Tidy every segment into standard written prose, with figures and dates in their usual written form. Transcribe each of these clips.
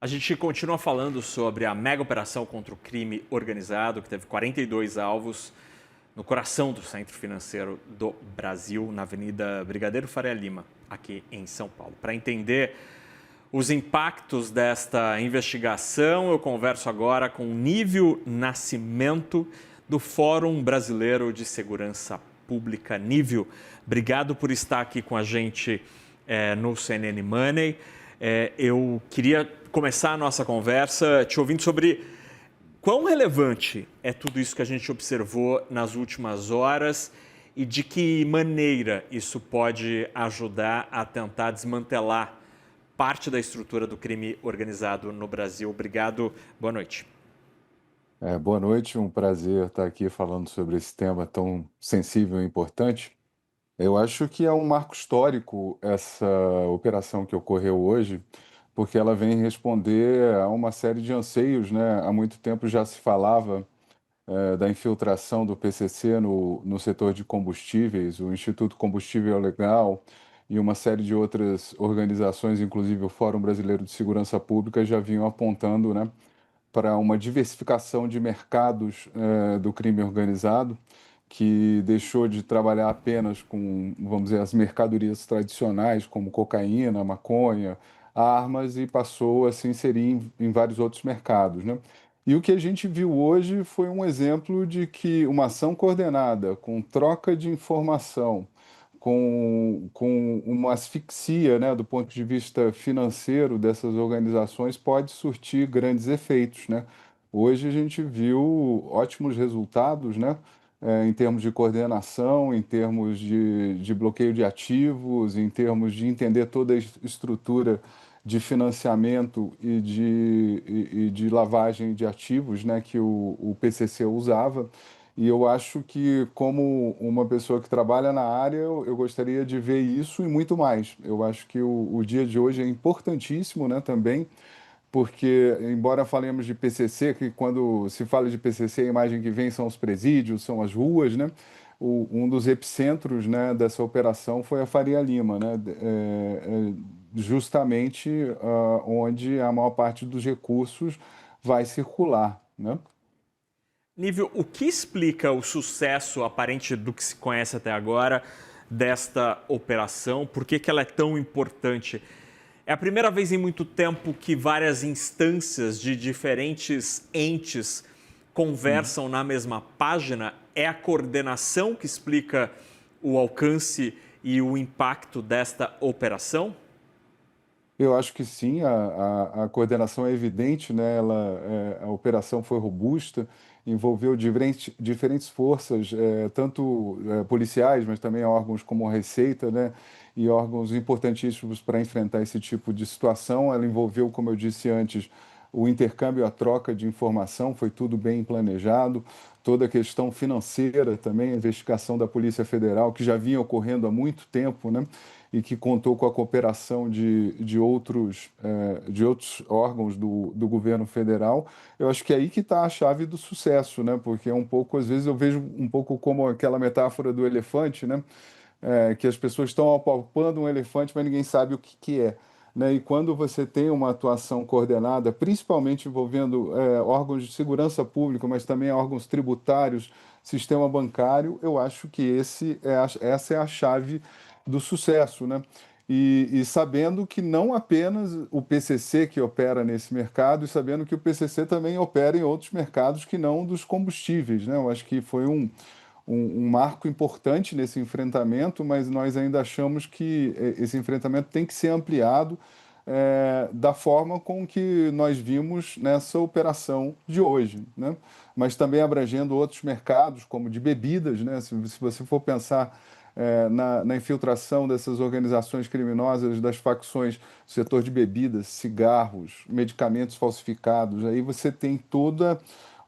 A gente continua falando sobre a mega operação contra o crime organizado, que teve 42 alvos no coração do centro financeiro do Brasil, na Avenida Brigadeiro Faria Lima, aqui em São Paulo. Para entender os impactos desta investigação, eu converso agora com Nívio Nascimento, do Fórum Brasileiro de Segurança Pública. Nívio, obrigado por estar aqui com a gente no CNN Money. Eu queria começar a nossa conversa te ouvindo sobre quão relevante é tudo isso que a gente observou nas últimas horas e de que maneira isso pode ajudar a tentar desmantelar parte da estrutura do crime organizado no Brasil. Obrigado, boa noite. Boa noite, um prazer estar aqui falando sobre esse tema tão sensível e importante. Eu acho que é um marco histórico essa operação que ocorreu hoje, porque ela vem responder a uma série de anseios, né? Há muito tempo já se falava da infiltração do PCC no setor de combustíveis, o Instituto Combustível Legal e uma série de outras organizações, inclusive o Fórum Brasileiro de Segurança Pública, já vinham apontando, né, para uma diversificação de mercados do crime organizado, que deixou de trabalhar apenas com, vamos dizer, as mercadorias tradicionais, como cocaína, maconha, armas, e passou a se inserir em vários outros mercados, né? E o que a gente viu hoje foi um exemplo de que uma ação coordenada, com troca de informação, com uma asfixia, né, do ponto de vista financeiro dessas organizações, pode surtir grandes efeitos, né? Hoje a gente viu ótimos resultados, né, em termos de coordenação, em termos de bloqueio de ativos, em termos de entender toda a estrutura de financiamento e de lavagem de ativos, né, que o PCC usava. E eu acho que, como uma pessoa que trabalha na área, eu gostaria de ver isso e muito mais. Eu acho que o dia de hoje é importantíssimo, né, também, porque, embora falemos de PCC, que quando se fala de PCC, a imagem que vem são os presídios, são as ruas, né? Um dos epicentros, né, dessa operação foi a Faria Lima, né? Justamente onde a maior parte dos recursos vai circular, né? Nível, o que explica o sucesso aparente do que se conhece até agora desta operação? Por que ela é tão importante? É a primeira vez em muito tempo que várias instâncias de diferentes entes conversam na mesma página? É a coordenação que explica o alcance e o impacto desta operação? Eu acho que sim, a coordenação é evidente, né? A operação foi robusta, envolveu diferentes forças, tanto policiais, mas também órgãos como a Receita, né? E órgãos importantíssimos para enfrentar esse tipo de situação. Ela envolveu, como eu disse antes, o intercâmbio, a troca de informação, foi tudo bem planejado. Toda a questão financeira também, a investigação da Polícia Federal, que já vinha ocorrendo há muito tempo, né? E que contou com a cooperação de outros órgãos do governo federal. Eu acho que é aí que está a chave do sucesso, né? Porque é um pouco, às vezes eu vejo um pouco como aquela metáfora do elefante, né? Que as pessoas estão apalpando um elefante, mas ninguém sabe o que que é. Né? E quando você tem uma atuação coordenada, principalmente envolvendo órgãos de segurança pública, mas também órgãos tributários, sistema bancário, eu acho que essa é a chave do sucesso, né? E sabendo que não apenas o PCC que opera nesse mercado, e sabendo que o PCC também opera em outros mercados que não dos combustíveis, né? Eu acho que foi um marco importante nesse enfrentamento, mas nós ainda achamos que esse enfrentamento tem que ser ampliado da forma com que nós vimos nessa operação de hoje, né? Mas também abrangendo outros mercados, como de bebidas, né? Se você for pensar na infiltração dessas organizações criminosas, das facções do setor de bebidas, cigarros, medicamentos falsificados, aí você tem toda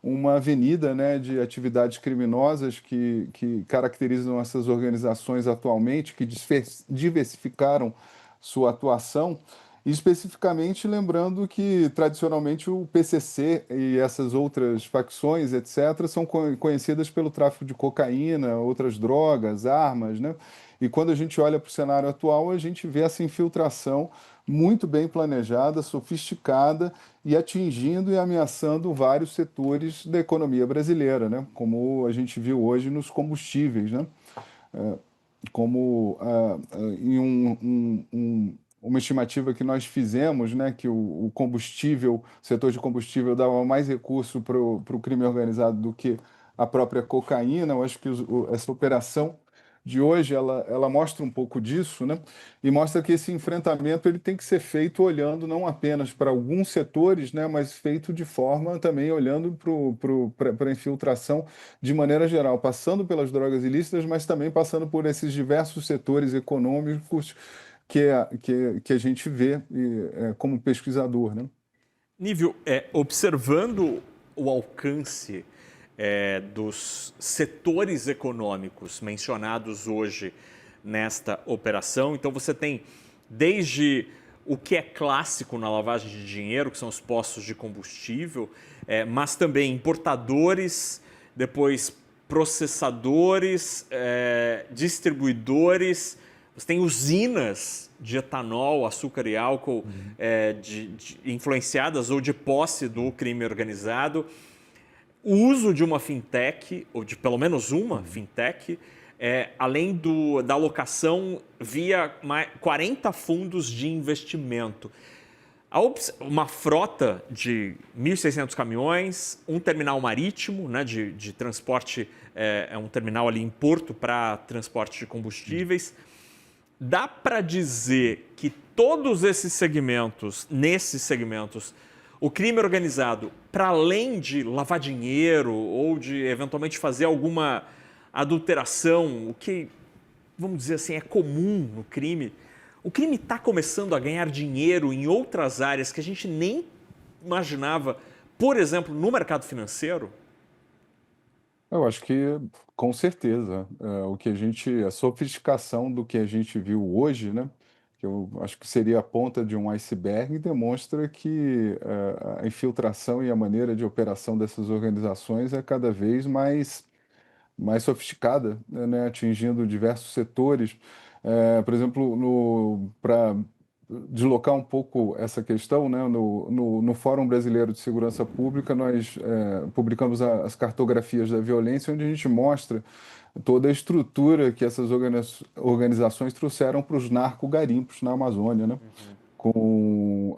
uma avenida, né, de atividades criminosas que caracterizam essas organizações atualmente, que diversificaram sua atuação, e especificamente lembrando que, tradicionalmente, o PCC e essas outras facções, etc., são conhecidas pelo tráfico de cocaína, outras drogas, armas, né? E quando a gente olha para o cenário atual, a gente vê essa infiltração muito bem planejada, sofisticada e atingindo e ameaçando vários setores da economia brasileira, né? Como a gente viu hoje nos combustíveis, né? Como em uma estimativa que nós fizemos, né, que o combustível, o setor de combustível dava mais recurso para o crime organizado do que a própria cocaína. Eu acho que essa operação de hoje ela mostra um pouco disso, né? E mostra que esse enfrentamento ele tem que ser feito olhando não apenas para alguns setores, né, mas feito de forma também olhando para a infiltração de maneira geral, passando pelas drogas ilícitas, mas também passando por esses diversos setores econômicos que a gente vê como pesquisador, né? Nível, observando o alcance dos setores econômicos mencionados hoje nesta operação, então você tem desde o que é clássico na lavagem de dinheiro, que são os postos de combustível, mas também importadores, depois processadores, distribuidores, você tem usinas de etanol, açúcar e álcool influenciadas ou de posse do crime organizado, o uso de uma fintech, ou de pelo menos uma fintech, além da alocação via 40 fundos de investimento. Uma frota de 1.600 caminhões, um terminal marítimo, né, de transporte, um terminal ali em porto para transporte de combustíveis. Dá para dizer que todos esses segmentos, o crime organizado, para além de lavar dinheiro ou de eventualmente fazer alguma adulteração, o que, vamos dizer assim, é comum no crime, o crime está começando a ganhar dinheiro em outras áreas que a gente nem imaginava, por exemplo, no mercado financeiro? Eu acho que com certeza a sofisticação do que a gente viu hoje, né? Que eu acho que seria a ponta de um iceberg, demonstra que a infiltração e a maneira de operação dessas organizações é cada vez mais sofisticada, né, atingindo diversos setores. Por exemplo, para deslocar um pouco essa questão, né, no Fórum Brasileiro de Segurança Pública, nós publicamos as cartografias da violência, onde a gente mostra toda a estrutura que essas organizações trouxeram para os narcogarimpos na Amazônia, né? Com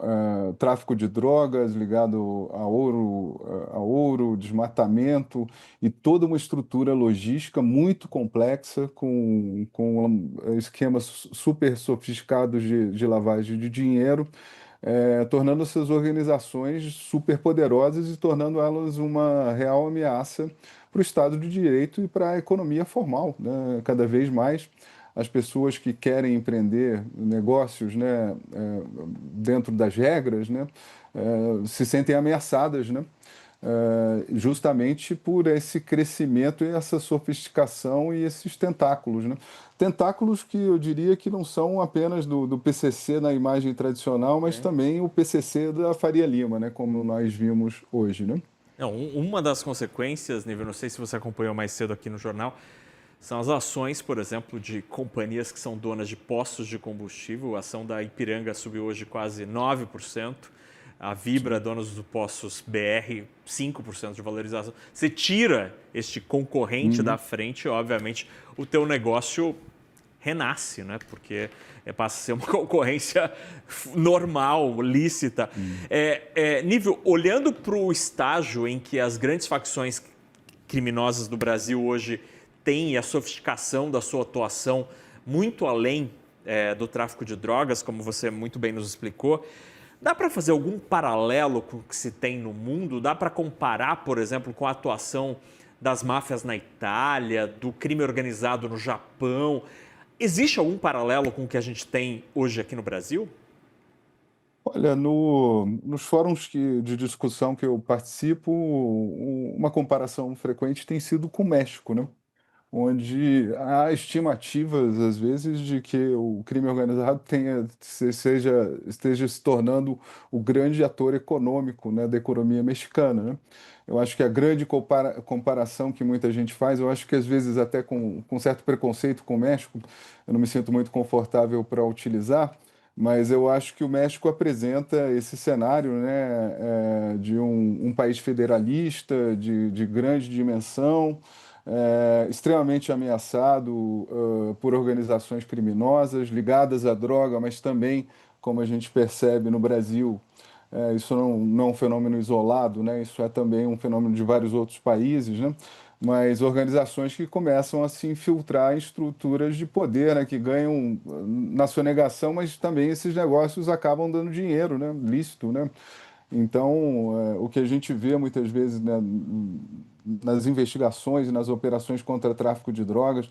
tráfico de drogas ligado a ouro, desmatamento e toda uma estrutura logística muito complexa, com esquemas super sofisticados de lavagem de dinheiro, tornando essas organizações super poderosas e tornando elas uma real ameaça para o Estado de Direito e para a economia formal, né? Cada vez mais as pessoas que querem empreender negócios, né, dentro das regras, né, se sentem ameaçadas, né, justamente por esse crescimento e essa sofisticação e esses tentáculos, né? Tentáculos que eu diria que não são apenas do PCC na imagem tradicional, mas Okay. também o PCC da Faria Lima, né, como nós vimos hoje, né? Não, uma das consequências, Nível, não sei se você acompanhou mais cedo aqui no jornal, são as ações, por exemplo, de companhias que são donas de postos de combustível. A ação da Ipiranga subiu hoje quase 9%. A Vibra, dona dos postos BR, 5% de valorização. Você tira este concorrente da frente, obviamente, o teu negócio renasce, né? Porque passa a ser uma concorrência normal, lícita. Nível, olhando para o estágio em que as grandes facções criminosas do Brasil hoje têm a sofisticação da sua atuação muito além do tráfico de drogas, como você muito bem nos explicou, dá para fazer algum paralelo com o que se tem no mundo? Dá para comparar, por exemplo, com a atuação das máfias na Itália, do crime organizado no Japão? Existe algum paralelo com o que a gente tem hoje aqui no Brasil? Olha, nos fóruns de discussão que eu participo, uma comparação frequente tem sido com o México, né? onde há estimativas, às vezes, de que o crime organizado esteja se tornando o grande ator econômico, né, da economia mexicana, né? Eu acho que a grande comparação que muita gente faz, eu acho que às vezes até com certo preconceito com o México, eu não me sinto muito confortável para utilizar, mas eu acho que o México apresenta esse cenário, né, de um país federalista, de grande dimensão, extremamente ameaçado, por organizações criminosas ligadas à droga, mas também, como a gente percebe no Brasil, isso não é um fenômeno isolado, né? Isso é também um fenômeno de vários outros países, né? Mas organizações que começam a se infiltrar em estruturas de poder, né? Que ganham na sonegação, mas também esses negócios acabam dando dinheiro, né? Lícito, né? Então, o que a gente vê muitas vezes, né, nas investigações e nas operações contra tráfico de drogas,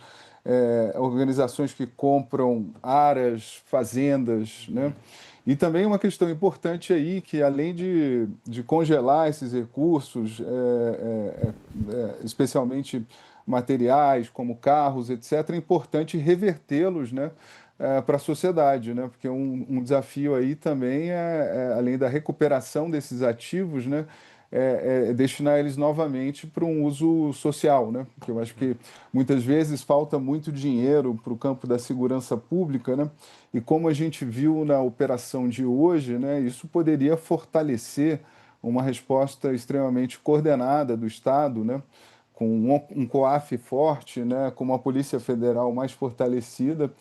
organizações que compram áreas, fazendas, né? E também uma questão importante aí, que além de congelar esses recursos, especialmente materiais como carros, etc., é importante revertê-los, né, para a sociedade, né? Porque um desafio aí também além da recuperação desses ativos, né, destinar eles novamente para um uso social, né? Porque eu acho que muitas vezes falta muito dinheiro para o campo da segurança pública, né? E como a gente viu na operação de hoje, né, isso poderia fortalecer uma resposta extremamente coordenada do Estado, né? Com um COAF forte, né, com uma Polícia Federal mais fortalecida,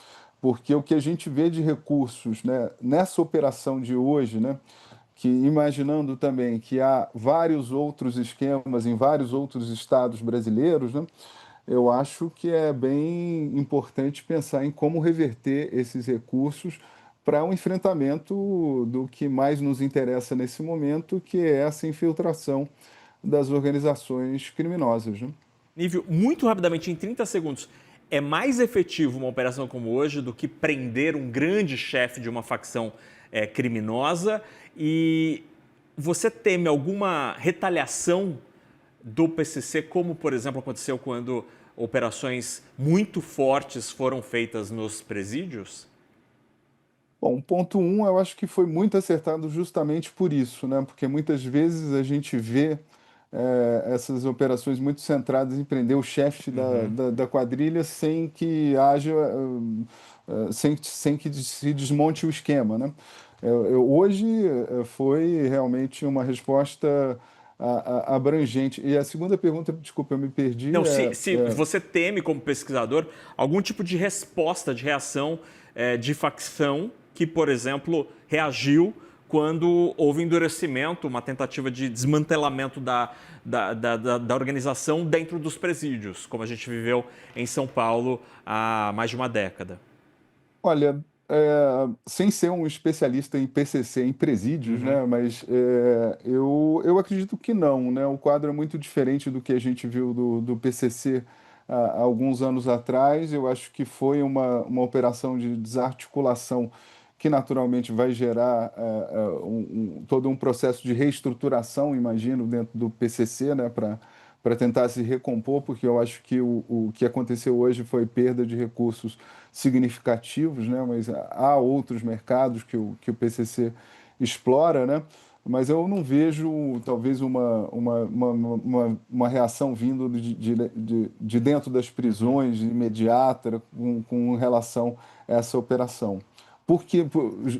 porque o que a gente vê de recursos, né, nessa operação de hoje, né, que imaginando também que há vários outros esquemas em vários outros estados brasileiros, né, eu acho que é bem importante pensar em como reverter esses recursos para um enfrentamento do que mais nos interessa nesse momento, que é essa infiltração das organizações criminosas, né? Nível, muito rapidamente, em 30 segundos, é mais efetivo uma operação como hoje do que prender um grande chefe de uma facção criminosa? E você teme alguma retaliação do PCC, como, por exemplo, aconteceu quando operações muito fortes foram feitas nos presídios? Bom, ponto um, eu acho que foi muito acertado justamente por isso, né? Porque muitas vezes a gente vê essas operações muito centradas em prender o chefe da quadrilha sem que haja, sem que se desmonte o esquema, né? Hoje foi realmente uma resposta abrangente. E a segunda pergunta, desculpa, eu me perdi. Não, se você teme, como pesquisador, algum tipo de resposta, de reação de facção que, por exemplo, reagiu quando houve endurecimento, uma tentativa de desmantelamento da organização dentro dos presídios, como a gente viveu em São Paulo há mais de uma década. Olha, sem ser um especialista em PCC, em presídios, né, mas eu acredito que não, né? O quadro é muito diferente do que a gente viu do PCC há alguns anos atrás. Eu acho que foi uma operação de desarticulação que naturalmente vai gerar todo um processo de reestruturação, imagino, dentro do PCC, né, para tentar se recompor, porque eu acho que o que aconteceu hoje foi perda de recursos significativos, né? Mas há outros mercados que o PCC explora, né? Mas eu não vejo, talvez, uma reação vindo de dentro das prisões imediata com relação a essa operação.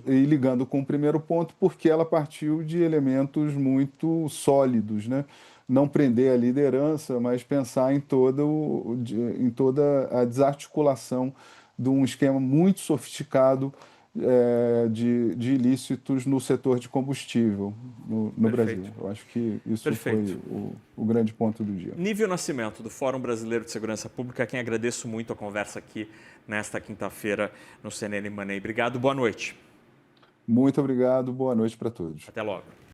E ligando com o primeiro ponto, porque ela partiu de elementos muito sólidos, né? Não prender a liderança, mas pensar em toda a desarticulação de um esquema muito sofisticado de ilícitos no setor de combustível no Brasil. Perfeito. Eu acho que isso Perfeito. foi o grande ponto do dia. Nível Nascimento, do Fórum Brasileiro de Segurança Pública, a quem agradeço muito a conversa aqui nesta quinta-feira no CNN Money. Obrigado, boa noite. Muito obrigado, boa noite para todos. Até logo.